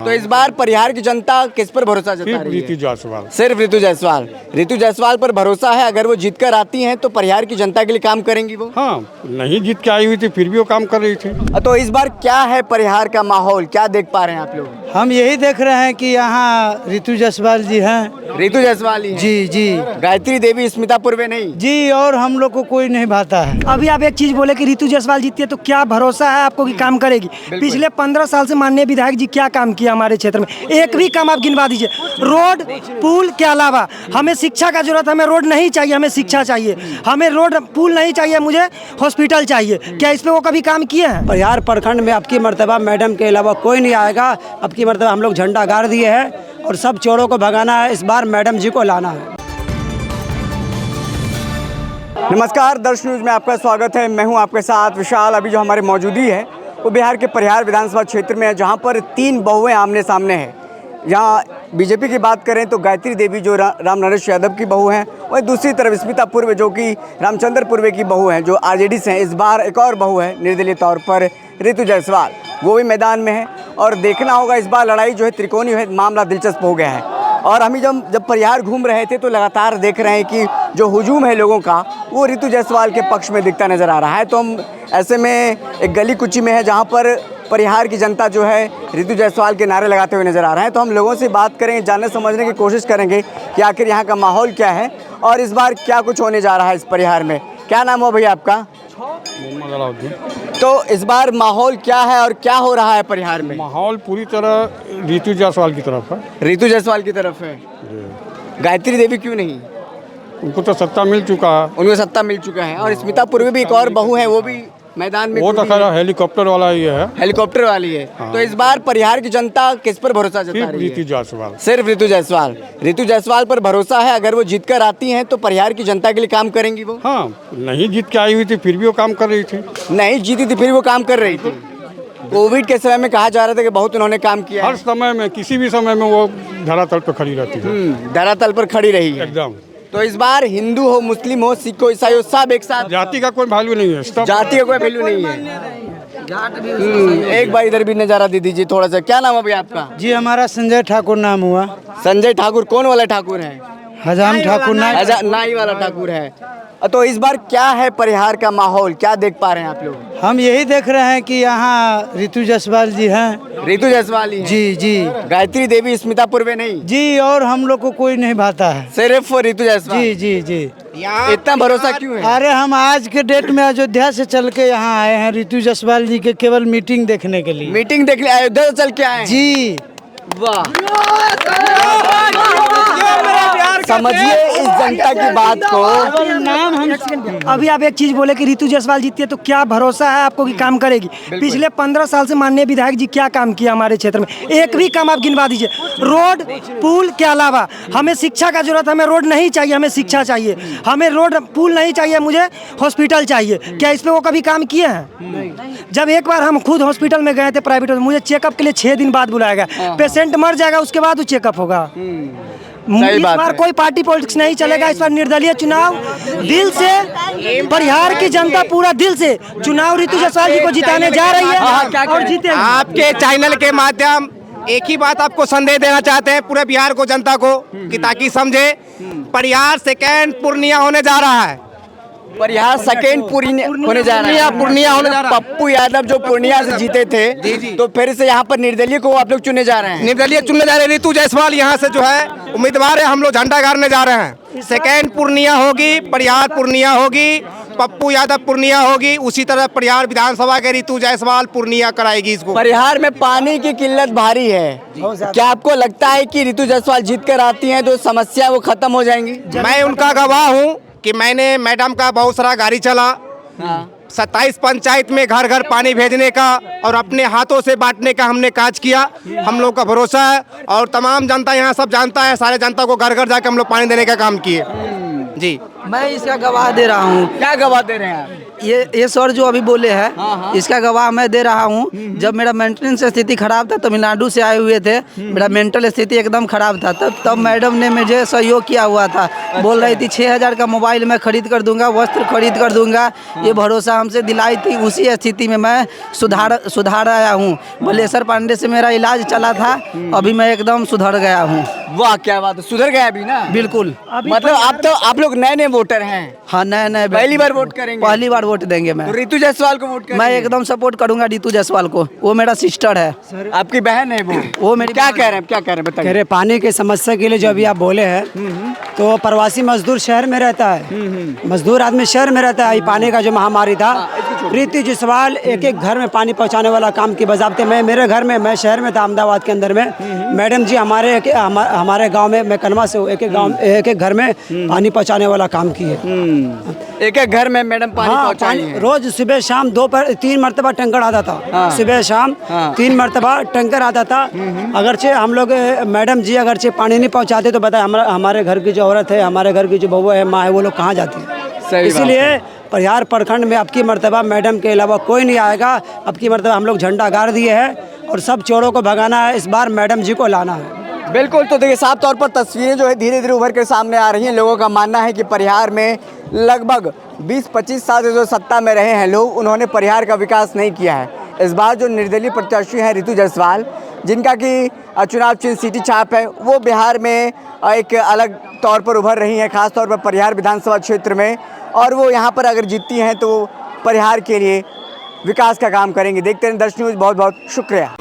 तो इस बार परिहार की जनता किस पर भरोसा जता रही है? ऋतु जायसवाल। सिर्फ ऋतु जायसवाल। ऋतु जायसवाल पर भरोसा है, अगर वो जीत कर आती हैं तो परिहार की जनता के लिए काम करेंगी वो? हाँ, नहीं जीत के आई हुई थी फिर भी वो काम कर रही थी। तो इस बार क्या है परिहार का माहौल, क्या देख पा रहे हैं आप लोग? हम यही देख रहे हैं कि यहाँ ऋतु जायसवाल जी हैं। ऋतु जायसवाल ही हैं। जी जी गायत्री देवी स्मिता पूर्वे नहीं जी, और हम लोग को कोई नहीं भाता है। अभी आप एक चीज बोले कि ऋतु जायसवाल जीतती है तो क्या भरोसा है आपको कि काम करेगी? पिछले 15 साल से माननीय विधायक जी क्या काम किया हमारे क्षेत्र में? एक भी काम आप गिनवा दीजिए। रोड पुल के अलावा हमें शिक्षा का जरूरत, हमें रोड नहीं चाहिए, हमें शिक्षा चाहिए। हमें रोड पुल नहीं चाहिए, मुझे हॉस्पिटल चाहिए। क्या इस पे वो कभी काम किए हैं? परिहार प्रखंड में अब की मर्तबा मैडम के अलावा कोई नहीं आएगा। अब की मर्तबा हम लोग झंडा गाड़ दिए हैं और सब चोरों को भगाना है, इस बार मैडम जी को लाना है। नमस्कार, दर्श न्यूज में आपका स्वागत है। मैं हूं आपके साथ विशाल। अभी जो हमारी मौजूदगी है वो बिहार के परिहार विधानसभा क्षेत्र में है, जहां पर 3 बहुएं आमने सामने हैं। यहाँ बीजेपी की बात करें तो गायत्री देवी जो राम नरेश यादव की बहू हैं, वहीं दूसरी तरफ स्मिता पूर्वे जो कि रामचंद्र पूर्वे की बहू हैं, जो आरजेडी से हैं। इस बार एक और बहू है निर्दलीय तौर पर, ऋतु जायसवाल, वो भी मैदान में है। और देखना होगा इस बार लड़ाई जो है त्रिकोणीय है, मामला दिलचस्प हो गया है। और हम जब परिहार घूम रहे थे तो लगातार देख रहे हैं कि जो हुजूम है लोगों का वो ऋतु जायसवाल के पक्ष में दिखता नज़र आ रहा है। तो हम ऐसे में एक गली कुची में है जहाँ पर परिहार की जनता जो है ऋतु जायसवाल के नारे लगाते हुए नज़र आ रहे हैं। तो हम लोगों से बात करेंगे, जानने समझने की कोशिश करेंगे कि आखिर यहाँ का माहौल क्या है और इस बार क्या कुछ होने जा रहा है इस परिहार में। क्या नाम हो भैया आपका? तो इस बार माहौल क्या है और क्या हो रहा है परिहार में? माहौल पूरी तरह ऋतु जायसवाल की तरफ है। ऋतु जायसवाल की तरफ है। गायत्री देवी क्यों नहीं? उनको तो सत्ता मिल चुका है। उनको सत्ता मिल चुका है। और स्मिता पूर्वे भी एक और बहू है, वो भी मैदान में। वो तो खैर हेलीकॉप्टर वाला ही है। हेलीकॉप्टर वाली है। हाँ। तो इस बार परिहार की जनता किस पर भरोसा जता रही है? ऋतु जायसवाल। सिर्फ ऋतु जायसवाल। ऋतु जायसवाल पर भरोसा है, अगर वो जीत कर आती हैं तो परिहार की जनता के लिए काम करेंगी वो? हाँ, नहीं जीत के आई हुई थी फिर भी वो काम कर रही थी। नहीं जीती थी फिर वो काम कर रही थी। कोविड के समय में कहा जा रहा था कि बहुत उन्होंने काम किया हर समय में, किसी भी समय में वो धरातल पर खड़ी रहती है। धरातल पर खड़ी रही है एकदम। तो इस बार हिंदू हो, मुस्लिम हो, सिख हो, ईसाई हो, सब एक साथ। जाति का कोई वैल्यू नहीं है। जाति का कोई वैल्यू नहीं है। एक बार इधर भी नजारा दे दीजिए थोड़ा सा। क्या नाम है भैया आपका? जी, हमारा संजय ठाकुर नाम हुआ। संजय ठाकुर कौन वाला ठाकुर है? हजाम ठाकुर नाई वाला ठाकुर है। तो इस बार क्या है परिहार का माहौल, क्या देख पा रहे हैं आप लोग? हम यही देख रहे हैं कि यहाँ ऋतु जायसवाल जी हैं। ऋतु जायसवाल ही हैं। जी जी गायत्री देवी स्मिता पूर्वे नहीं जी, और हम लोग को कोई नहीं भाता है। सिर्फ ऋतु जायसवाल। जी जी जी। इतना भरोसा क्यों है? अरे हम आज के डेट में अयोध्या से चल के यहाँ आए हैं ऋतु जायसवाल जी के केवल मीटिंग देखने के लिए। मीटिंग देख लिया, अयोध्या से चल के आए? जी। वाह, समझिए इस जनता की बात को। अभी आप एक चीज बोले कि ऋतु जायसवाल जीतती है तो क्या भरोसा है आपको कि काम करेगी? पिछले 15 साल से माननीय विधायक जी क्या काम किया हमारे क्षेत्र में? एक भी काम आप गिनवा दीजिए। रोड पुल के अलावा हमें शिक्षा का जरूरत, हमें रोड नहीं चाहिए, हमें शिक्षा चाहिए। हमें रोड पुल नहीं चाहिए, मुझे हॉस्पिटल चाहिए। क्या इस पे वो कभी काम किए हैं? जब एक बार हम खुद हॉस्पिटल में गए थे प्राइवेट, मुझे चेकअप के लिए 6 दिन बाद बुलाया गया। पेशेंट मर जाएगा उसके बाद वो चेकअप होगा। इस बार कोई पार्टी पॉलिटिक्स नहीं चलेगा। इस बार निर्दलीय चुनाव, दिल से परिहार की जनता पूरा दिल से चुनाव ऋतु जायसवाल जी को जिताने जा रही है और जीतेगी। आपके चैनल के माध्यम एक ही बात आपको संदेश देना चाहते हैं पूरे बिहार को, जनता को, कि ताकि समझे परिहार सेकेंड पूर्णिया होने जा रहा है। परिहार सेकेंड पूर्णिया होने जा रहा है। पूर्णिया होने जा रहा है। पप्पू यादव जो पूर्णिया से जीते थे, तो फिर से यहाँ पर निर्दलीय को आप लोग चुने जा रहे हैं? निर्दलीय चुनने जा रहे हैं। ऋतु जायसवाल यहाँ से जो है उम्मीदवार है, हम लोग झंडा गाड़ने जा रहे हैं। सेकेंड पूर्णिया होगी, परिहार पूर्णिया होगी, पप्पू यादव पूर्णिया होगी, उसी तरह परिहार विधानसभा के ऋतु जायसवाल पूर्णिया कराएगी इसको। परिहार में पानी की किल्लत भारी है, क्या आपको लगता है कि ऋतु जायसवाल जीत कर आती हैं तो समस्या वो खत्म हो जाएंगी? मैं उनका गवाह हूँ कि मैंने मैडम का बहुत सारा गाड़ी चला। 27 पंचायत में घर घर पानी भेजने का और अपने हाथों से बांटने का हमने काज किया। हम लोग का भरोसा है और तमाम जनता यहाँ सब जानता है, सारे जनता को घर घर जाकर हम लोग पानी देने का काम किए। जी, मैं इसका गवाह दे रहा हूँ। क्या गवाह दे रहे हैं आप? ये सर जो अभी बोले हैं इसका गवाह मैं दे रहा हूँ। जब मेरा मेंटेनेंस स्थिति खराब था, तमिलनाडु से आए हुए थे, मेरा मेंटल स्थिति एकदम खराब था, तब मैडम ने मुझे सहयोग किया हुआ था। बोल रही थी 6,000 का मोबाइल मैं खरीद कर दूंगा, वस्त्र खरीद कर दूंगा, ये भरोसा हमसे दिलाई थी। उसी स्थिति में मैं सुधार आया हूँ। मलेश्वर पांडे से मेरा इलाज चला था, अभी मैं एकदम सुधर गया हूँ। वाह क्या बात है, सुधर गया अभी ना। बिल्कुल। मतलब आप लोग नए वोटर हैं। हाँ, नए पहली बार वोट करेंगे। पहली बार वोट देंगे। मैं तो रितु जायसवाल को वोट करेंगे। मैं एकदम सपोर्ट करूंगा रितु जायसवाल को, वो मेरा सिस्टर है। आपकी बहन है वो मेरी क्या कह रहे हैं, क्या कह रहे हैं कह बताइए। रहे पानी की समस्या के लिए जो अभी आप बोले हैं, तो प्रवासी मजदूर शहर में रहता है, मजदूर आदमी शहर में रहता है। ये पानी का जो महामारी था, रितु जायसवाल एक एक घर में पानी पहुंचाने वाला काम की बजाबते। मेरे घर में, मैं शहर में था अहमदाबाद के अंदर में, मैडम जी हमारे गांव में, मैं कनवा से हूँ, एक एक घर में पानी पहुंचाने वाला काम किए। एक एक घर में मैडम पानी पहुंचाई है। रोज सुबह शाम 3 मरतबा टैंकर आता था। सुबह शाम 3 मरतबा टैंकर आता था। अगरचे हम लोग मैडम जी अगरचे पानी नहीं पहुंचाते तो बताए हमारे घर की जो औरत है, हमारे घर की जो बहू है, माँ है, वो लोग कहाँ जाती है। इसीलिए परिहार प्रखंड में अब की मरतबा मैडम के अलावा कोई नहीं आएगा। अब की मरतबा हम लोग झंडा गाड़ दिए हैं और सब चोरों को भगाना है। इस बार मैडम जी को लाना है। बिल्कुल। तो देखिए साफ तौर पर तस्वीरें जो है धीरे धीरे उभर कर सामने आ रही हैं। लोगों का मानना है कि परिहार में लगभग 20-25 साल से जो सत्ता में रहे हैं लोग, उन्होंने परिहार का विकास नहीं किया है। इस बार जो निर्दलीय प्रत्याशी हैं रितु जायसवाल, जिनका कि चुनाव चिन्ह सीटी छाप है, वो बिहार में एक अलग तौर पर उभर रही हैं, खासतौर पर परिहार विधानसभा क्षेत्र में। और वो यहाँ पर अगर जीतती हैं तो परिहार के लिए विकास का काम करेंगे। देखते हैं दर्श न्यूज़। बहुत बहुत शुक्रिया।